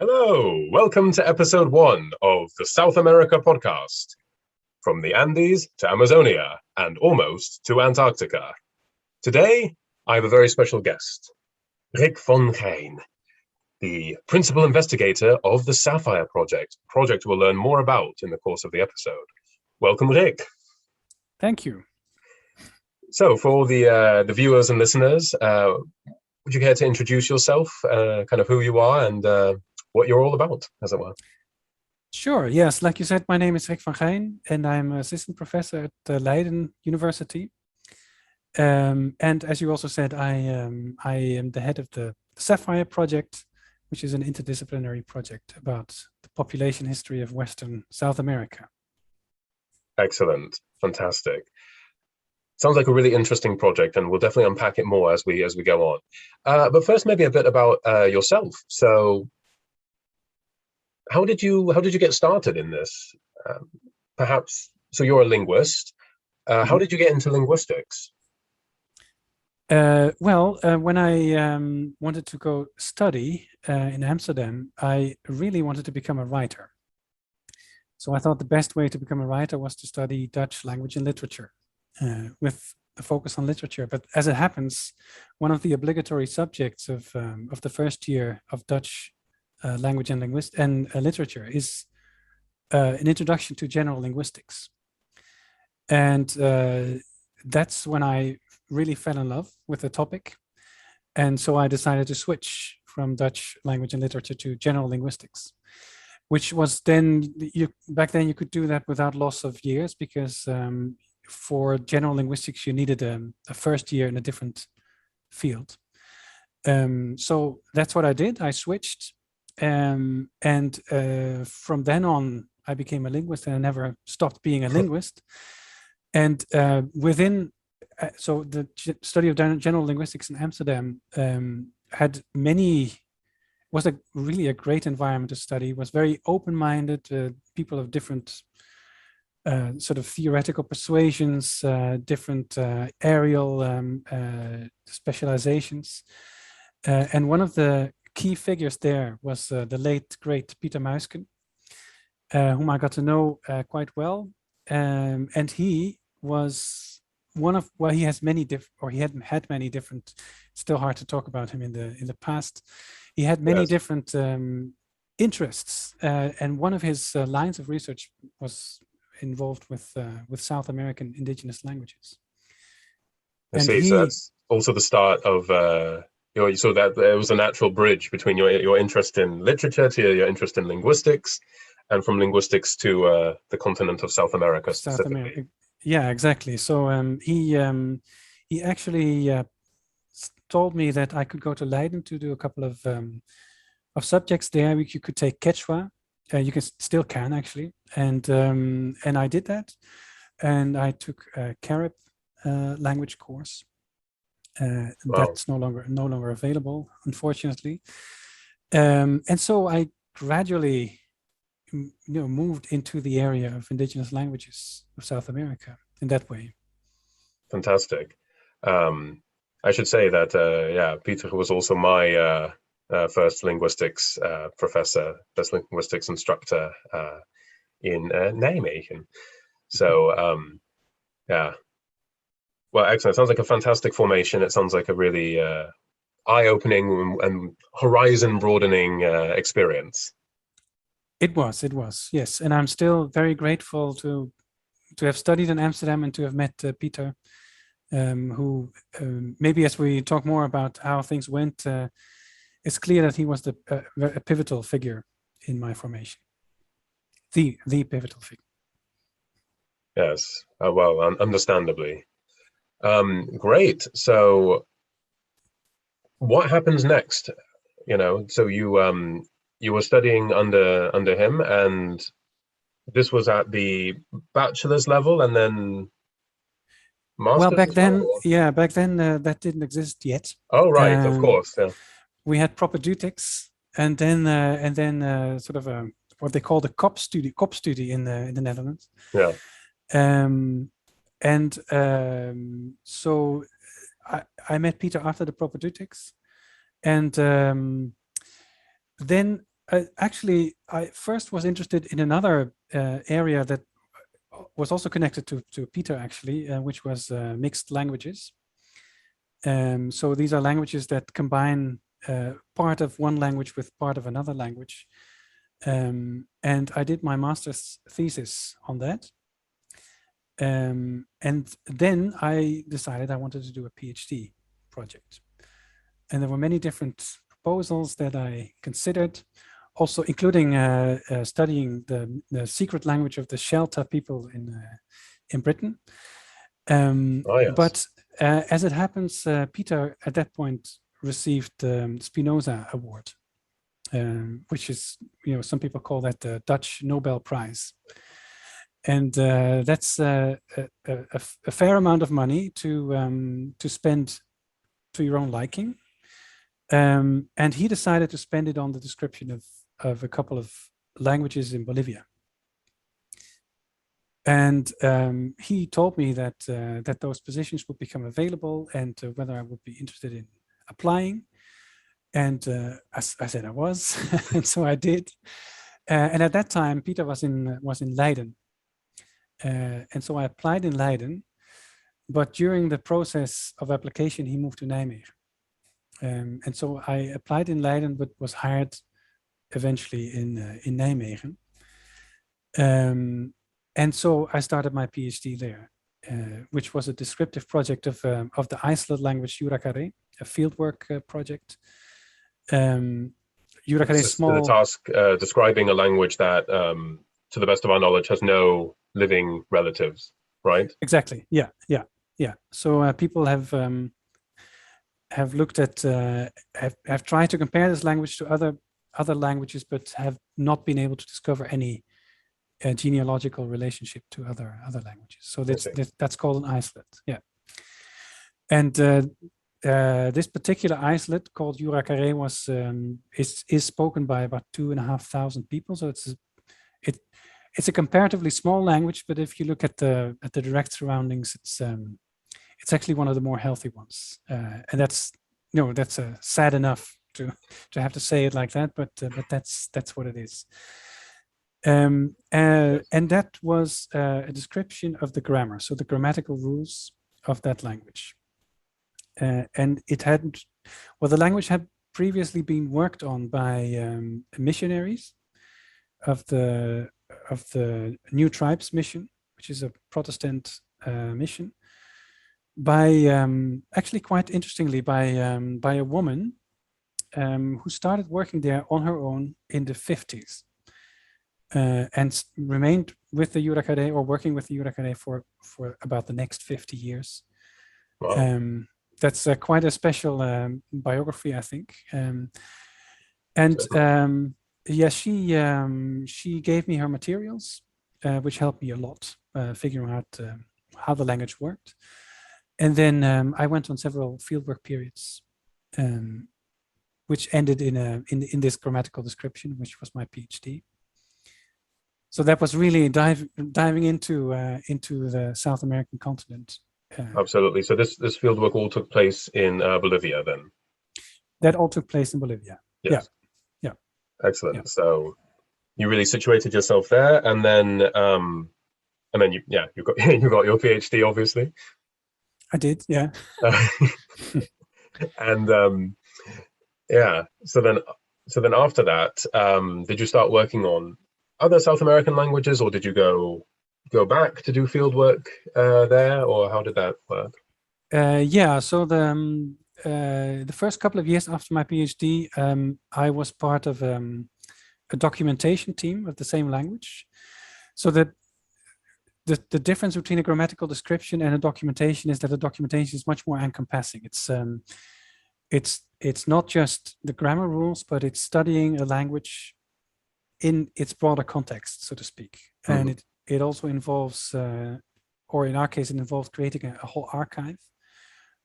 Hello, welcome to episode 1 of the South America podcast. From the Andes to Amazonia and almost to Antarctica. Today, I have a very special guest, Rik van Gijn, the principal investigator of the SAPPHIRE project we'll learn more about in the course of the episode. Welcome, Rik. Thank you. So, for the viewers and listeners, would you care to introduce yourself, kind of who you are and what you're all about, as it were? Sure, yes. Like you said, my name is Rik van Gijn, and I'm an assistant professor at Leiden University. And as you also said, I am the head of the SAPPHIRE project, which is an interdisciplinary project about the population history of Western South America. Excellent, fantastic. Sounds like a really interesting project, and we'll definitely unpack it more as we go on. But first, maybe a bit about yourself. So, how did you get started in this? Perhaps, so you're a linguist. How did you get into linguistics? When I wanted to go study in Amsterdam, I really wanted to become a writer. So I thought the best way to become a writer was to study Dutch language and literature with a focus on literature. But as it happens, one of the obligatory subjects of the first year of Dutch language and literature is an introduction to general linguistics. And that's when I really fell in love with the topic. And so I decided to switch from Dutch language and literature to general linguistics, which was then, back then you could do that without loss of years, because for general linguistics, you needed a first year in a different field. So that's what I did. I switched. And from then on, I became a linguist, and I never stopped being a linguist. And so the study of general linguistics in Amsterdam was really a great environment to study. It was very open-minded, people of different sort of theoretical persuasions, different areal specializations. And one of the key figures there was the late, great Pieter Muysken, whom I got to know quite well. And he was he has many he hadn't had many different, still hard to talk about him in the past. He had many different interests, and one of his lines of research was involved with South American indigenous languages. I see. So that's also the start of so that there was a natural bridge between your interest in literature to your interest in linguistics, and from linguistics to the continent of South America specifically. South America. Yeah, exactly. So he actually told me that I could go to Leiden to do a couple of subjects there. You could take Quechua. You still can actually, and I did that, and I took a Carib language course. Wow. That's no longer available, unfortunately. And so I gradually moved into the area of indigenous languages of South America in that way. Fantastic. I should say that Pieter was also my first linguistics professor, first linguistics instructor in Nijmegen. So well, excellent. It sounds like a fantastic formation. It sounds like a really eye-opening and horizon-broadening experience. It was, yes. And I'm still very grateful to have studied in Amsterdam and to have met Pieter, who maybe as we talk more about how things went, it's clear that he was a pivotal figure in my formation. The pivotal figure. Yes, well, understandably. Great. So what happens next? So you were studying under him, and this was at the bachelor's level, and then master's. Well, back then that didn't exist yet. Oh, right, of course. Yeah. We had propaedutics, and then sort of what they call the kop studie in the Netherlands. Yeah. So I met Pieter after the propaedutics, and then Actually, I first was interested in another area that was also connected to Peter, actually, which was mixed languages. So these are languages that combine part of one language with part of another language. And I did my master's thesis on that. And then I decided I wanted to do a PhD project. And there were many different proposals that I considered, also including studying the secret language of the Shelta people in Britain. Oh, yes. But as it happens, Peter at that point received the Spinoza Award, which is, some people call that the Dutch Nobel Prize. And that's a fair amount of money to spend to your own liking. And he decided to spend it on the description of a couple of languages in Bolivia. And he told me that that those positions would become available, and whether I would be interested in applying. And I said I was, and so I did. And at that time, Peter was in Leiden, and so I applied in Leiden. But during the process of application, he moved to Nijmegen. And so I applied in Leiden, but was hired eventually in Nijmegen. And so I started my PhD there, which was a descriptive project of the isolate language Yuracare, a fieldwork project. Yuracare is small. The task describing a language that, to the best of our knowledge, has no living relatives, right? Exactly. Yeah. So people have looked at have tried to compare this language to other languages, but have not been able to discover any genealogical relationship to other languages. So that's called an isolate. Yeah. And this particular isolate called Yuracare was is spoken by about 2,500 people. So it's a comparatively small language, but if you look at the direct surroundings, it's actually one of the more healthy ones. And that's sad enough to have to say it like that, but that's what it is. And that was a description of the grammar, so the grammatical rules of that language. And the language had previously been worked on by missionaries of the New Tribes Mission, which is a Protestant mission, by actually quite interestingly by a woman who started working there on her own in the 50s. And remained with the Yuracare, or working with the Yuracare for about the next 50 years. Wow. That's quite a special biography, I think. She gave me her materials, which helped me a lot figuring out how the language worked. And then I went on several fieldwork periods, which ended in this grammatical description, which was my PhD. So that was really diving into the South American continent. Absolutely. So this fieldwork all took place in Bolivia, then. That all took place in Bolivia. Yes. Yeah. Excellent. Yeah. So you really situated yourself there, and then you got your PhD, obviously. I did. Yeah. And So then after that, did you start working on other South American languages, or did you go back to do fieldwork there, or how did that work? So the first couple of years after my PhD, I was part of a documentation team of the same language. So the difference between a grammatical description and a documentation is that the documentation is much more encompassing. It's not just the grammar rules, but it's studying a language in its broader context, so to speak. Mm-hmm. And it also involves, or in our case, it involves creating a whole archive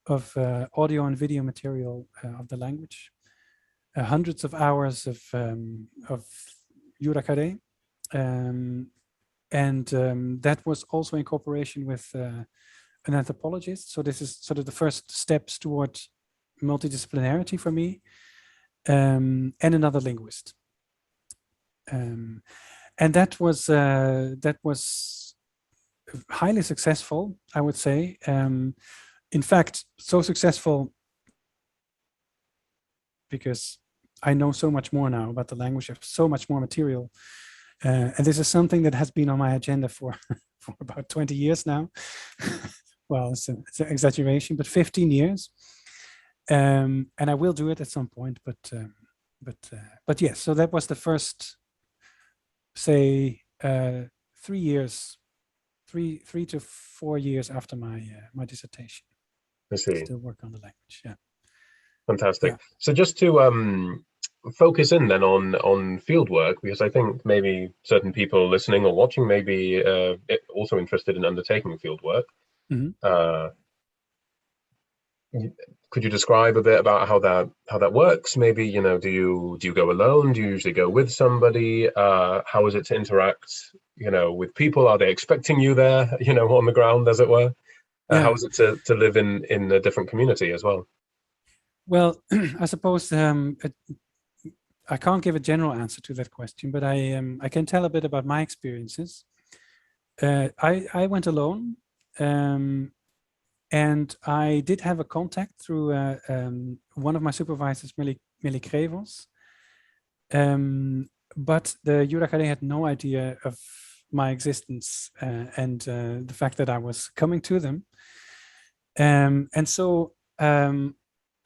of audio and video material of the language, hundreds of hours of Yuracare, and that was also in cooperation with an anthropologist. So this is sort of the first steps towards multidisciplinarity for me, and another linguist. And that was highly successful, I would say. In fact, so successful because I know so much more now about the language. I have so much more material. And this is something that has been on my agenda for, for about 20 years now. Well, it's an exaggeration, but 15 years. And I will do it at some point, but yes, so that was the first, say, 3 years, three to 4 years after my my dissertation. I see. Still work on the language. Yeah. Fantastic. Yeah. So just to focus in then on fieldwork, because I think maybe certain people listening or watching may be also interested in undertaking fieldwork. Mm-hmm. Could you describe a bit about how that works? Maybe, you know, do you go alone? Do you usually go with somebody? How is it to interact, you know, with people? Are they expecting you there, you know, on the ground, as it were? Yeah. How is it to live in a different community as well? Well, I suppose I can't give a general answer to that question, but I can tell a bit about my experiences. I went alone, and I did have a contact through one of my supervisors, Millie Krevels. But the URAKD had no idea of my existence and the fact that I was coming to them. And so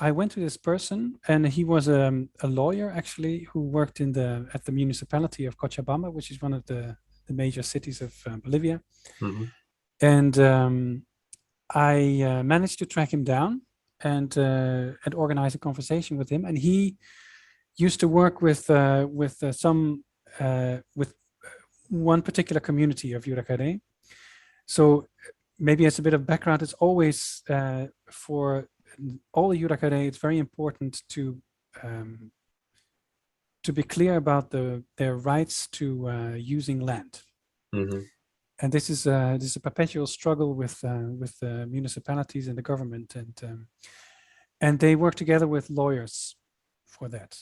I went to this person, and he was a lawyer actually who worked at the municipality of Cochabamba, which is one of the major cities of Bolivia. Mm-hmm. And I managed to track him down and organize a conversation with him. And he used to work with one particular community of URAKD. So maybe as a bit of background, it's always for all the URAKD, it's very important to be clear about their rights to using land. Mm-hmm. And this is a perpetual struggle with the municipalities and the government, and they work together with lawyers for that,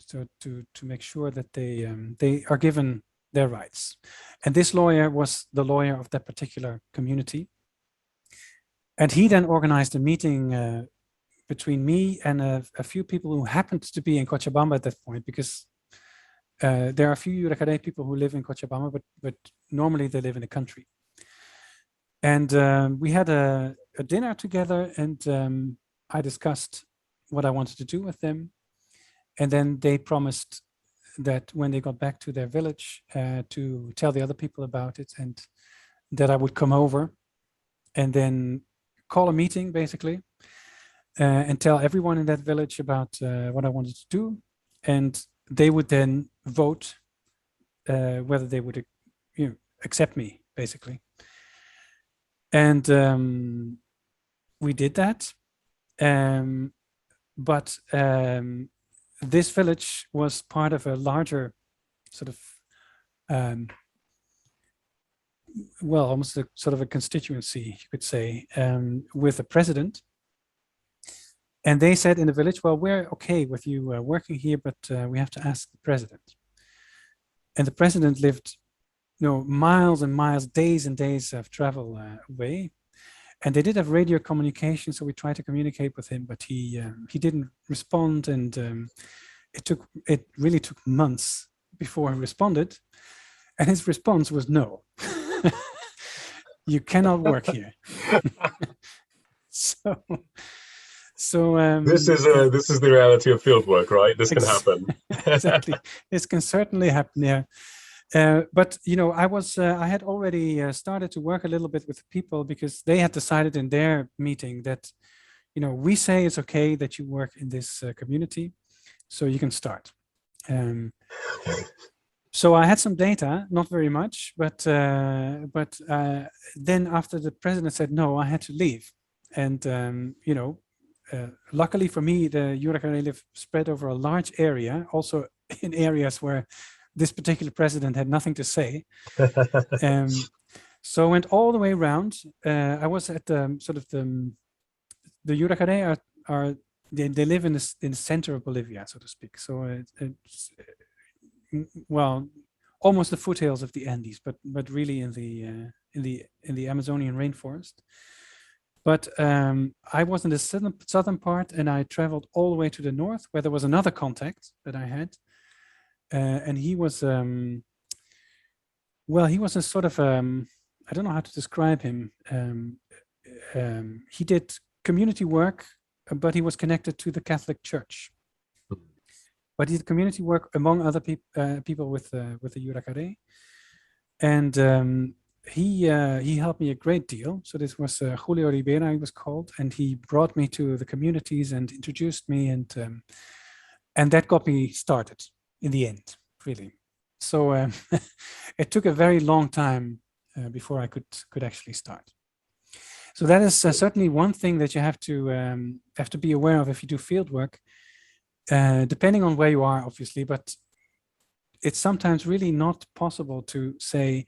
to make sure that they are given their rights. And this lawyer was the lawyer of that particular community, and he then organized a meeting between me and a few people who happened to be in Cochabamba at that point, because there are a few URAKD people who live in Cochabamba, but normally they live in the country. And we had a dinner together, and I discussed what I wanted to do with them. And then they promised that when they got back to their village to tell the other people about it, and that I would come over and then call a meeting basically and tell everyone in that village about what I wanted to do. And they would then vote whether they would accept me, basically. And we did that. But this village was part of a larger sort of, well, almost a sort of a constituency, you could say, with a president. And they said in the village, well, we're okay with you working here, but we have to ask the president. And the president lived, miles and miles, days and days of travel away. And they did have radio communication, so we tried to communicate with him, but he didn't respond, and it really took months before he responded. And his response was no. You cannot work here. So this is the reality of fieldwork, right? This can happen. Exactly, this can certainly happen. Yeah, but I had already started to work a little bit with people, because they had decided in their meeting that, we say it's okay that you work in this community, so you can start. So I had some data, not very much, but then after the president said no, I had to leave, and luckily for me, the URAKD live spread over a large area, also in areas where this particular president had nothing to say. So I went all the way around. I was at the sort of the URAKD they live in the center of Bolivia, so to speak. So well, almost the foothills of the Andes, but really in the Amazonian rainforest. But I was in the southern part, and I traveled all the way to the north, where there was another contact that I had, and he was well, he was a sort of I don't know how to describe him. He did community work, but he was connected to the Catholic Church. But he did community work among other people with the Yuracare, and he helped me a great deal. So this was Julio Rivera, he was called, and he brought me to the communities and introduced me, and that got me started in the end, really. So it took a very long time before I could actually start. So that is certainly one thing that you have to be aware of if you do field work, depending on where you are, obviously, but it's sometimes really not possible to say,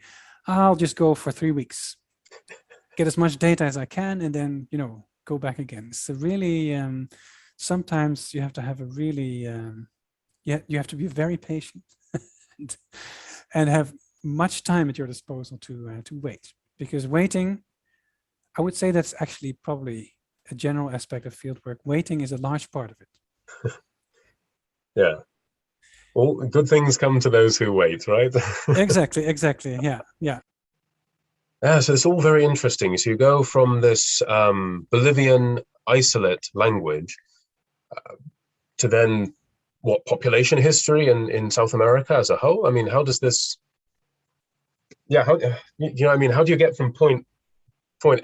I'll just go for 3 weeks, get as much data as I can, and then, go back again. So really, sometimes you have to have a really, you have to be very patient and have much time at your disposal to wait, because waiting, I would say that's actually probably a general aspect of fieldwork. Waiting is a large part of it. Yeah. Well, good things come to those who wait, right? Exactly. Yeah. Yeah, so it's all very interesting. So you go from this Bolivian isolate language to then what, population history in South America as a whole? I mean, how does this, how do you get from point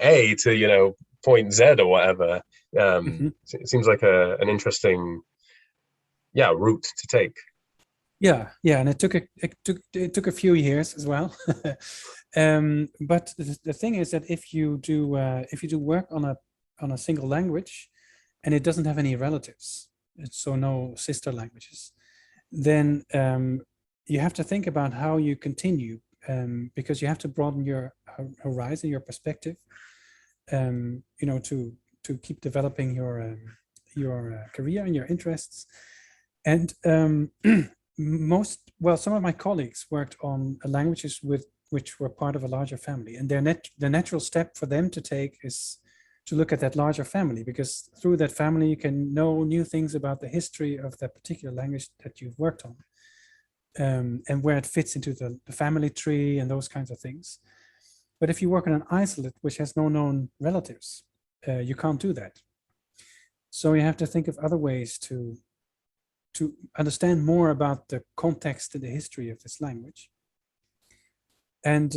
A to, point Z or whatever? It seems like an interesting, route to take. Yeah, and it took a few years as well. But the thing is that if you do work on a single language and it doesn't have any relatives, so no sister languages, then you have to think about how you continue, because you have to broaden your horizon, your perspective, to keep developing your career and your interests. And some of my colleagues worked on languages which were part of a larger family, and the natural step for them to take is to look at that larger family, because through that family you can know new things about the history of that particular language that you've worked on, and where it fits into the family tree and those kinds of things. But if you work on an isolate which has no known relatives, you can't do that. So you have to think of other ways to understand more about the context and the history of this language. And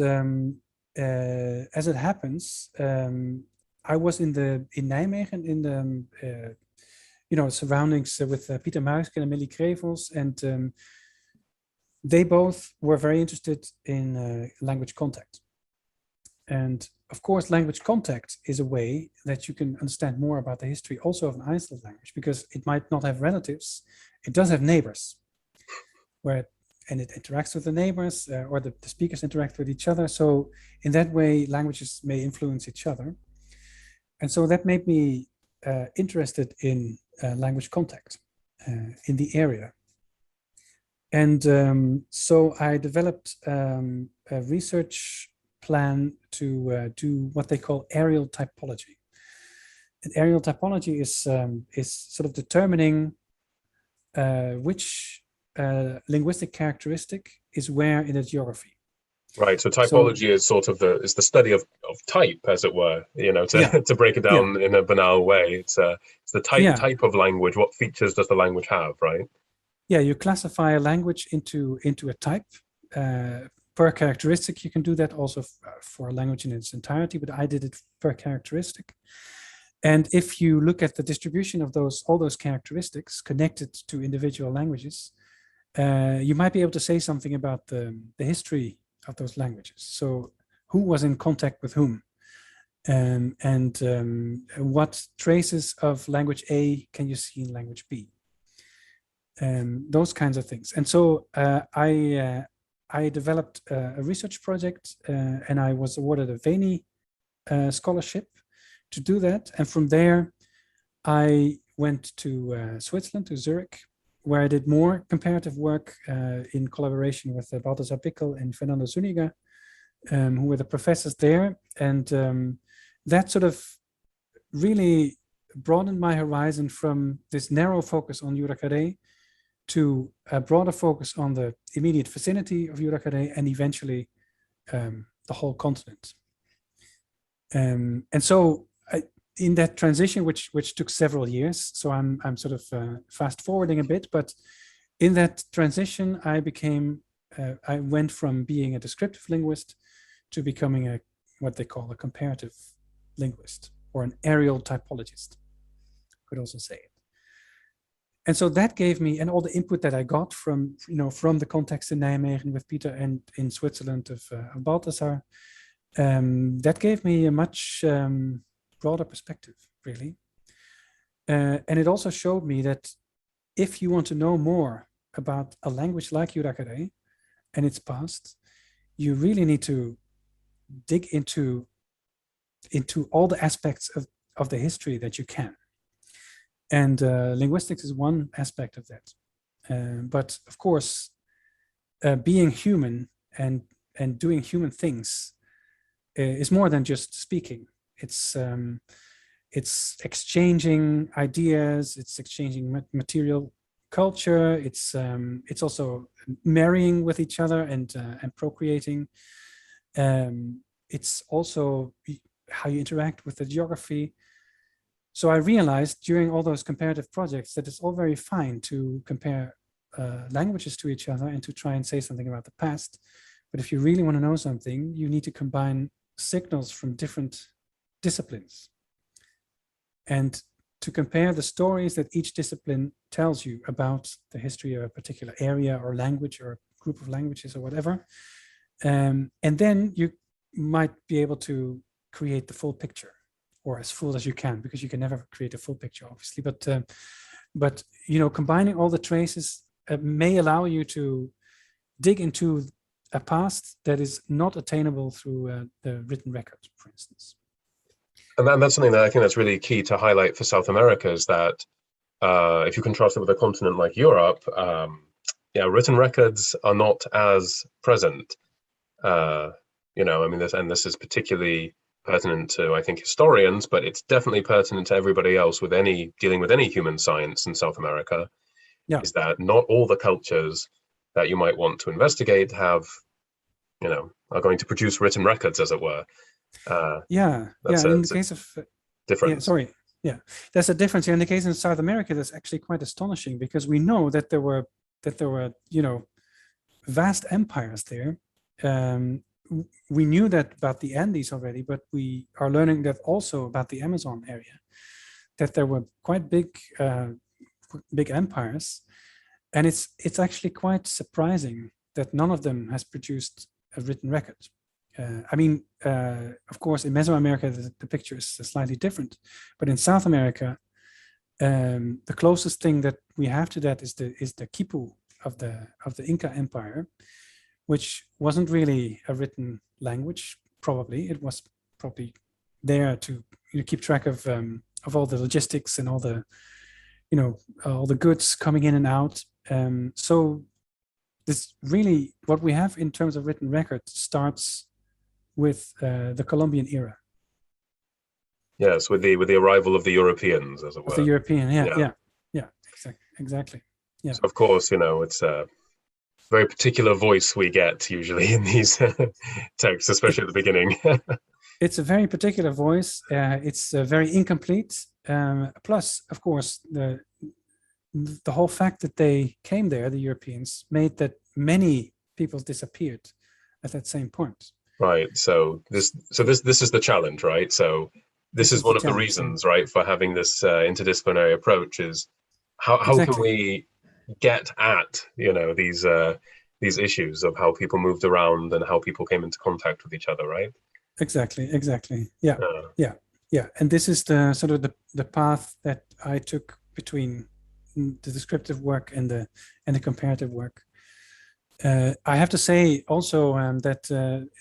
as it happens, I was in Nijmegen in the surroundings with Pieter Muisken and Millie Krevels, and they both were very interested in language contact. And of course, language contact is a way that you can understand more about the history also of an isolate language, because it might not have relatives. It does have neighbors, and it interacts with the neighbors, or the speakers interact with each other. So in that way, languages may influence each other. And so that made me interested in language contact in the area. And so I developed a research plan to do what they call aerial typology. And aerial typology is sort of determining which linguistic characteristic is where in a geography. Right. So typology is sort of the study of type, as it were. To break it down in a banal way, it's the type of language. What features does the language have, right? Yeah, you classify a language into a type per characteristic. You can do that also for a language in its entirety, but I did it per characteristic. And if you look at the distribution of all those characteristics connected to individual languages, you might be able to say something about the history of those languages. So who was in contact with whom, and what traces of language A can you see in language B, those kinds of things. And so I developed a research project, and I was awarded a Veni scholarship to do that. And from there, I went to Switzerland, to Zurich, where I did more comparative work in collaboration with Balthasar Pickel and Fernando Zuniga, who were the professors there. And that sort of really broadened my horizon from this narrow focus on Yuracare to a broader focus on the immediate vicinity of Yuracare and eventually the whole continent. And so in that transition, which took several years, so I'm sort of fast forwarding a bit, but in that transition, I went from being a descriptive linguist to becoming what they call a comparative linguist, or an aerial typologist, could also say it. And so that gave me, and all the input that I got from the context in Nijmegen with Peter and in Switzerland of Balthasar, that gave me a much broader perspective, really. And it also showed me that if you want to know more about a language like Yuracare and its past, you really need to dig into all the aspects of the history that you can. And linguistics is one aspect of that. But of course, being human and doing human things is more than just speaking. It's exchanging ideas, it's exchanging material culture, it's also marrying with each other and procreating. It's also how you interact with the geography. So I realized during all those comparative projects that it's all very fine to compare languages to each other and to try and say something about the past. But if you really want to know something, you need to combine signals from different disciplines and to compare the stories that each discipline tells you about the history of a particular area or language or group of languages or whatever. And then you might be able to create the full picture, or as full as you can, because you can never create a full picture, obviously. But combining all the traces may allow you to dig into a past that is not attainable through the written record, for instance. And that's something that I think that's really key to highlight for South America, is that if you contrast it with a continent like Europe, written records are not as present. This is particularly pertinent to, I think, historians, but it's definitely pertinent to everybody else dealing with any human science in South America. Yeah. Is that not all the cultures that you might want to investigate are going to produce written records, as it were. In the case of difference. There's a difference here. In the case in South America, that's actually quite astonishing, because we know that there were vast empires there. We knew that about the Andes already, but we are learning that also about the Amazon area, that there were quite big empires, and it's actually quite surprising that none of them has produced a written record. Of course, in Mesoamerica, the picture is slightly different, but in South America, the closest thing that we have to that is the Quipu of the Inca Empire, which wasn't really a written language. Probably it was probably there to keep track of all the logistics and all the goods coming in and out. So this really, what we have in terms of written record starts with the Columbian era. Yes, with the arrival of the Europeans, as it were. Of the European, exactly. Yeah. So of course, it's a very particular voice we get usually in these texts, especially at the beginning. It's a very particular voice. It's very incomplete. Plus, of course, the whole fact that they came there, the Europeans, made that many people disappeared at that same point. Right. So this is the challenge, right? So this is one of the reasons, right, for having this interdisciplinary approach, is how can we get at these issues of how people moved around and how people came into contact with each other, right? Exactly. Yeah. And this is the sort of the path that I took between the descriptive work and the comparative work. I have to say also that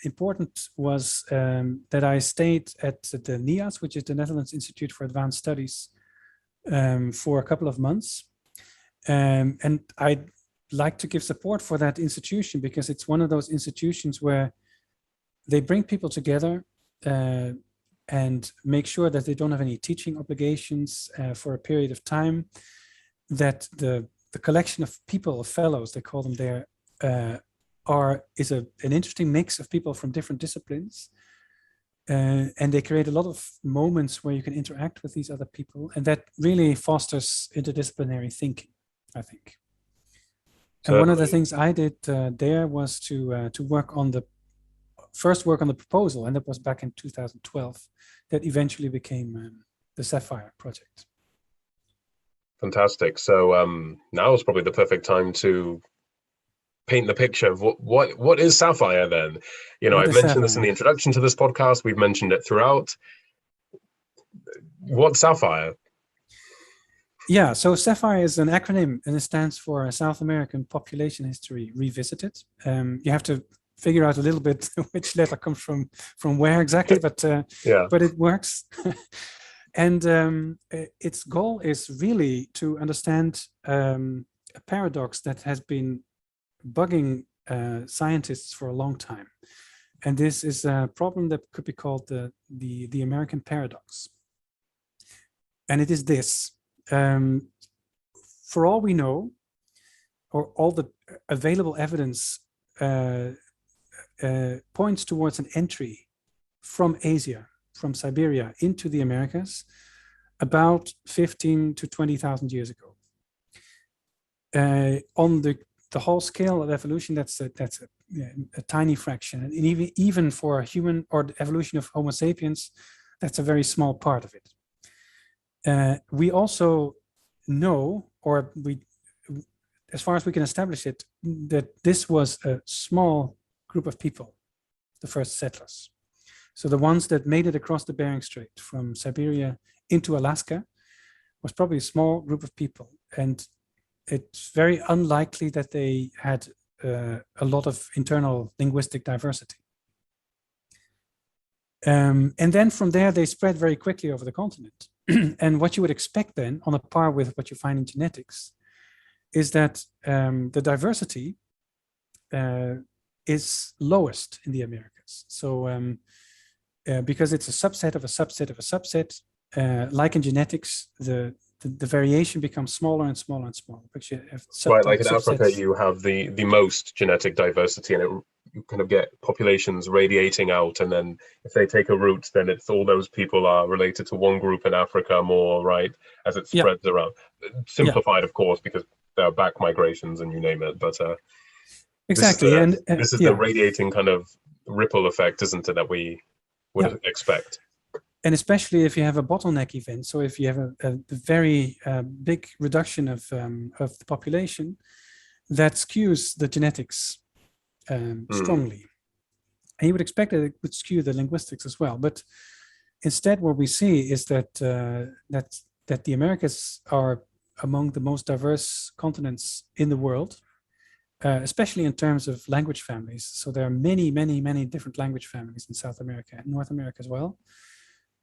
important was that I stayed at the NIAS, which is the Netherlands Institute for Advanced Studies, for a couple of months. And I'd like to give support for that institution because it's one of those institutions where they bring people together and make sure that they don't have any teaching obligations for a period of time, that the collection of people, of fellows, they call them there, is an interesting mix of people from different disciplines. And they create a lot of moments where you can interact with these other people, and that really fosters interdisciplinary thinking, I think. And one of the things I did there was to work on the proposal, and that was back in 2012, that eventually became the SAPPHIRE project. Fantastic. So now is probably the perfect time to paint the picture of what is SAPPHIRE then? You know, I've mentioned this in the introduction to this podcast. We've mentioned it throughout. What's SAPPHIRE? Yeah, so SAPPHIRE is an acronym, and it stands for South American Population History Revisited. You have to figure out a little bit which letter comes from where exactly, but but it works. And its goal is really to understand a paradox that has been bugging scientists for a long time. And this is a problem that could be called the American paradox. And it is this. For all we know, or all the available evidence points towards an entry from Asia, from Siberia into the Americas about 15 to 20,000 years ago. On the whole scale of evolution, that's a tiny fraction. And even for a human, or the evolution of Homo sapiens, that's a very small part of it. We also know, or as far as we can establish it, that this was a small group of people, the first settlers. So the ones that made it across the Bering Strait from Siberia into Alaska was probably a small group of people. And it's very unlikely that they had a lot of internal linguistic diversity. And then from there, they spread very quickly over the continent. And what you would expect then, on a par with what you find in genetics, is that the diversity is lowest in the Americas. So because it's a subset of a subset of a subset, like in genetics, the variation becomes smaller and smaller and smaller. But you have right, like in Africa, you have the most genetic diversity, and you kind of get populations radiating out, and then if they take a route, then it's all those people are related to one group in Africa more, right, as it spreads around. Simplified, of course, because there are back migrations and you name it, but exactly. This is the radiating kind of ripple effect, isn't it, that we would expect. And especially if you have a bottleneck event, so if you have a very big reduction of the population, that skews the genetics strongly. And you would expect that it would skew the linguistics as well. But instead, what we see is that that the Americas are among the most diverse continents in the world, especially in terms of language families. So there are many, many, many different language families in South America and North America as well.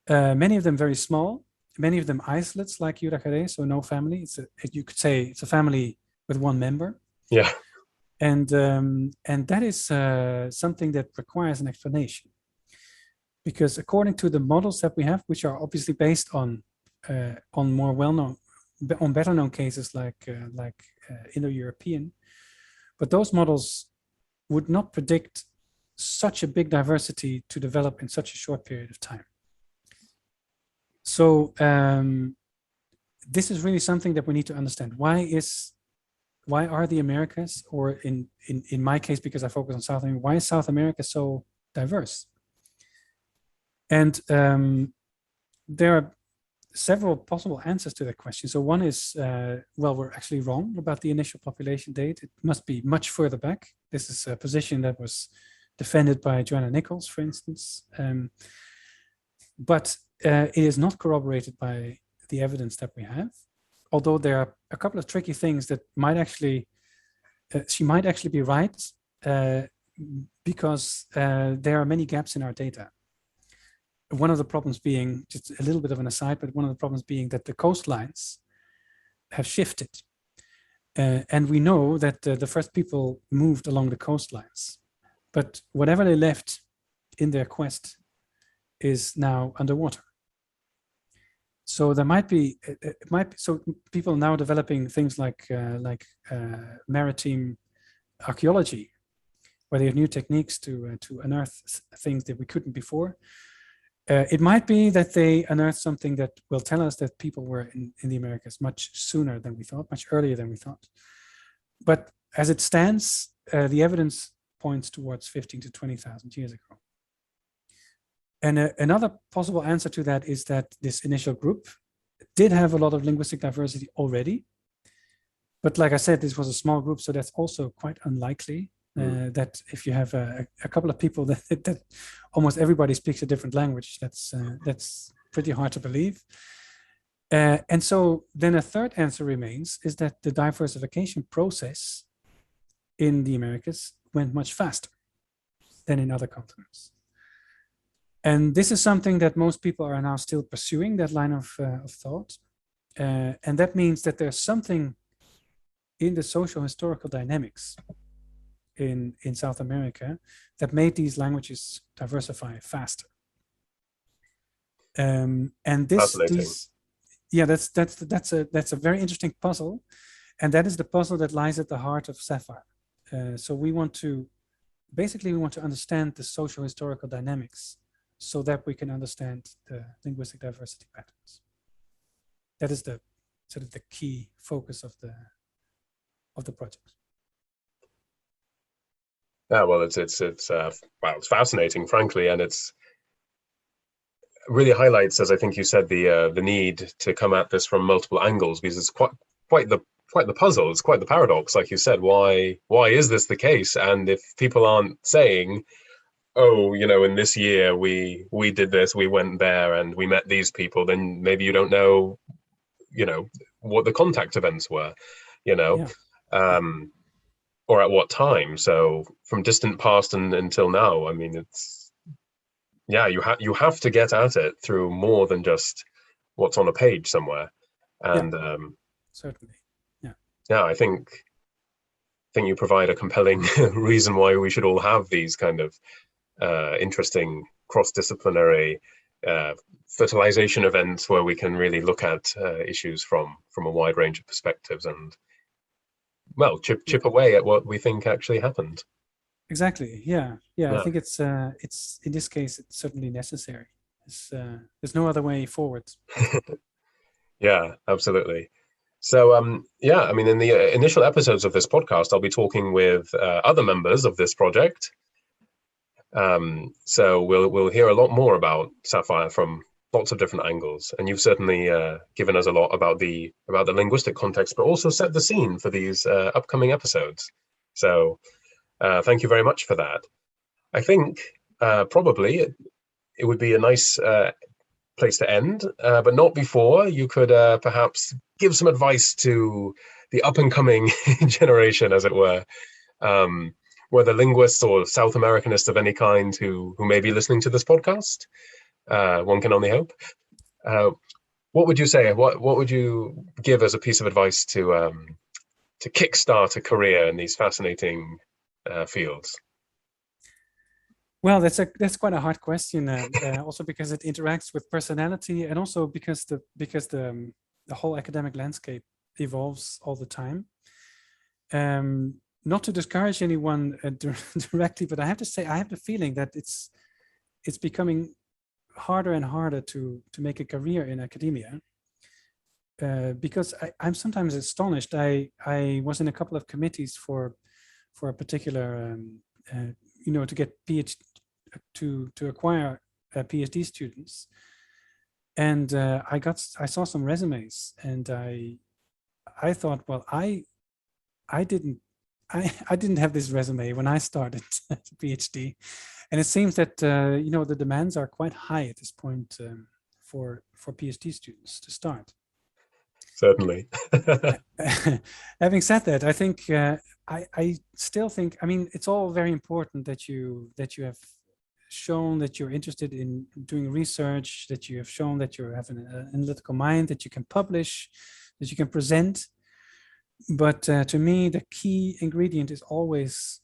Many of them very small, many of them isolates like Yuragare, so no family. You could say it's a family with one member. Yeah. And that is something that requires an explanation. Because according to the models that we have, which are obviously based on more well-known, on better-known cases like Indo-European, but those models would not predict such a big diversity to develop in such a short period of time. So this is really something that we need to understand. Why are the Americas, or in my case, because I focus on South America, why is South America so diverse? And there are several possible answers to that question. So one is, well, we're actually wrong about the initial population date. It must be much further back. This is a position that was defended by Joanna Nichols, for instance. But it is not corroborated by the evidence that we have. Although there are a couple of tricky things that might actually, she might actually be right, because there are many gaps in our data. One of the problems being, just a little bit of an aside, but one of the problems being that the coastlines have shifted. And we know that the first people moved along the coastlines, but whatever they left in their quest is now underwater. So there might be, so people now developing things like maritime archaeology, where they have new techniques to unearth things that we couldn't before. It might be that they unearth something that will tell us that people were in the Americas much sooner than we thought, much earlier than we thought. But as it stands, the evidence points towards 15 to 20,000 years ago. And another possible answer to that is that this initial group did have a lot of linguistic diversity already. But like I said, this was a small group, so that's also quite unlikely. That if you have a couple of people that almost everybody speaks a different language, that's pretty hard to believe. And so then a third answer remains, is that the diversification process in the Americas went much faster than in other continents. And this is something that most people are now still pursuing, that line of thought. And that means that there's something in the social historical dynamics in South America that made these languages diversify faster. And this, yeah, that's a very interesting puzzle, and that is the puzzle that lies at the heart of SAPPHIRE. So we want to understand the social historical dynamics so that we can understand the linguistic diversity patterns. That is the sort of the key focus of the project. Yeah, well, it's fascinating, frankly, and it's really highlights, as I think you said, the need to come at this from multiple angles, because it's quite the puzzle. It's quite the paradox, like you said. Why is this the case? And if people aren't saying, oh, you know, in this year we did this, we went there, and we met these people, then maybe you don't know, you know, what the contact events were, you know. Yeah. Or at what time. So from distant past and until now, I mean, it's, yeah, you have to get at it through more than just what's on a page somewhere. And certainly, yeah, I think you provide a compelling reason why we should all have these kind of interesting cross-disciplinary fertilization events where we can really look at issues from a wide range of perspectives and, well, chip away at what we think actually happened. Exactly. Yeah. I think it's in this case it's certainly necessary. There's no other way forward. Yeah, absolutely. So yeah, I mean, in the initial episodes of this podcast, I'll be talking with other members of this project. So we'll hear a lot more about SAPPHIRE from lots of different angles, and you've certainly given us a lot about the linguistic context, but also set the scene for these upcoming episodes. So thank you very much for that. I think probably it would be a nice place to end, but not before you could perhaps give some advice to the up-and-coming generation, as it were, whether linguists or South Americanists of any kind who may be listening to this podcast. One can only hope. What would you say? What would you give as a piece of advice to kickstart a career in these fascinating fields? Well, that's quite a hard question, also because it interacts with personality, and also because the whole academic landscape evolves all the time. Not to discourage anyone directly, but I have to say I have the feeling that it's becoming harder and harder to make a career in academia, because I'm sometimes astonished. I was in a couple of committees for a particular to get to acquire PhD students, and I saw some resumes, and I thought, well, I didn't have this resume when I started a PhD, and it seems that the demands are quite high at this point for PhD students to start. Certainly. Having said that, I think I still think, I mean, it's all very important that you have shown that you're interested in doing research, that you have shown that you have an analytical mind, that you can publish, that you can present. to me, the key ingredient is always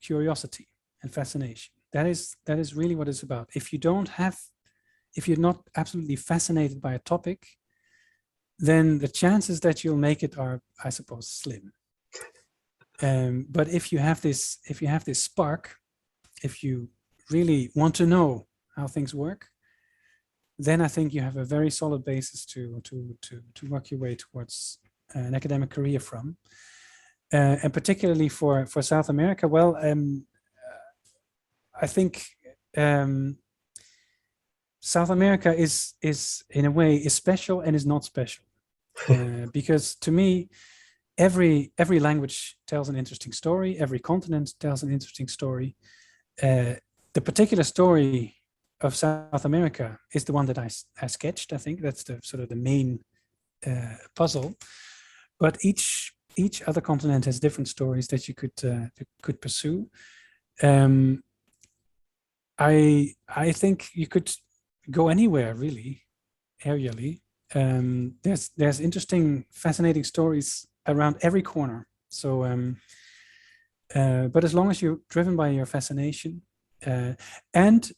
curiosity and fascination. That is really what it's about. If you're not absolutely fascinated by a topic, then the chances that you'll make it are, I suppose, slim. But if you have this spark, if you really want to know how things work, then I think you have a very solid basis to work your way towards an academic career from. And particularly for South America, well, I think South America is in a way is special and is not special, because to me, every language tells an interesting story. Every continent tells an interesting story. The particular story of South America is the one that I sketched. I think that's the sort of the main puzzle. But each other continent has different stories that you could pursue. I think you could go anywhere really, aerially. There's interesting, fascinating stories around every corner. So, but as long as you're driven by your fascination, and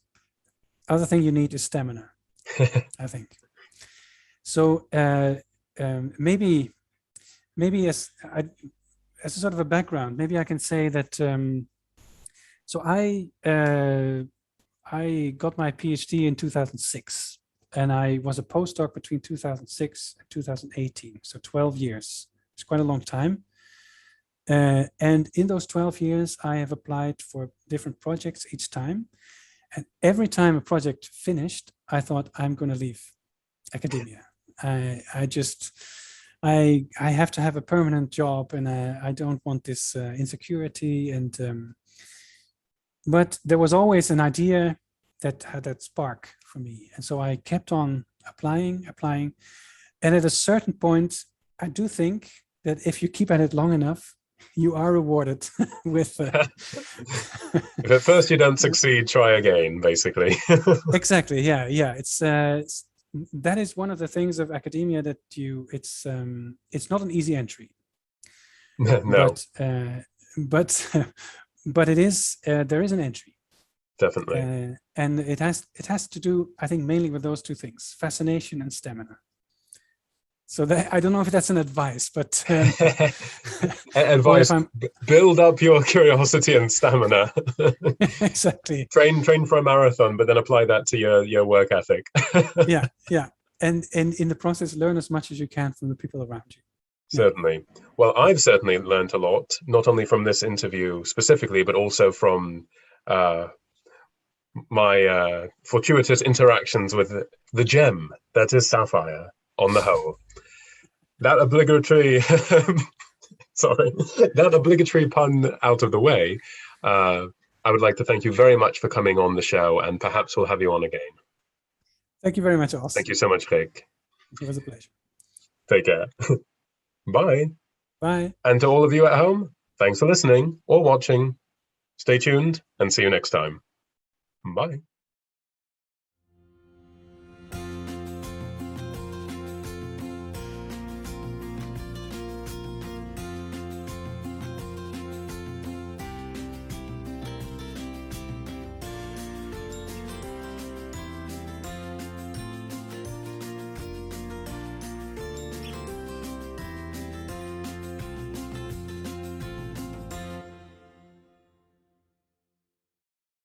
other thing you need is stamina, I think. So maybe as a sort of a background, maybe I can say that. So I got my PhD in 2006, and I was a postdoc between 2006 and 2018. So 12 years. It's quite a long time. And in those 12 years, I have applied for different projects each time. And every time a project finished, I thought, I'm going to leave academia. I have to have a permanent job, and I don't want this insecurity. And but there was always an idea that had that spark for me. And so I kept on applying. And at a certain point, I do think that if you keep at it long enough, you are rewarded with... If at first you don't succeed, try again, basically. Exactly, yeah. It's that is one of the things of academia that it's not an easy entry. No. But it is, there is an entry. Definitely. And it has to do, I think, mainly with those two things, fascination and stamina. So I don't know if that's an advice, but advice: build up your curiosity and stamina. Exactly. Train for a marathon, but then apply that to your work ethic. Yeah. And in the process, learn as much as you can from the people around you. Certainly. Well, I've certainly learned a lot, not only from this interview specifically, but also from my fortuitous interactions with the gem that is SAPPHIRE on the whole. That obligatory, that obligatory pun out of the way, I would like to thank you very much for coming on the show, and perhaps we'll have you on again. Thank you very much, Os. Thank you so much, Rik. It was a pleasure. Take care. Bye. Bye. And to all of you at home, thanks for listening or watching. Stay tuned and see you next time. Bye.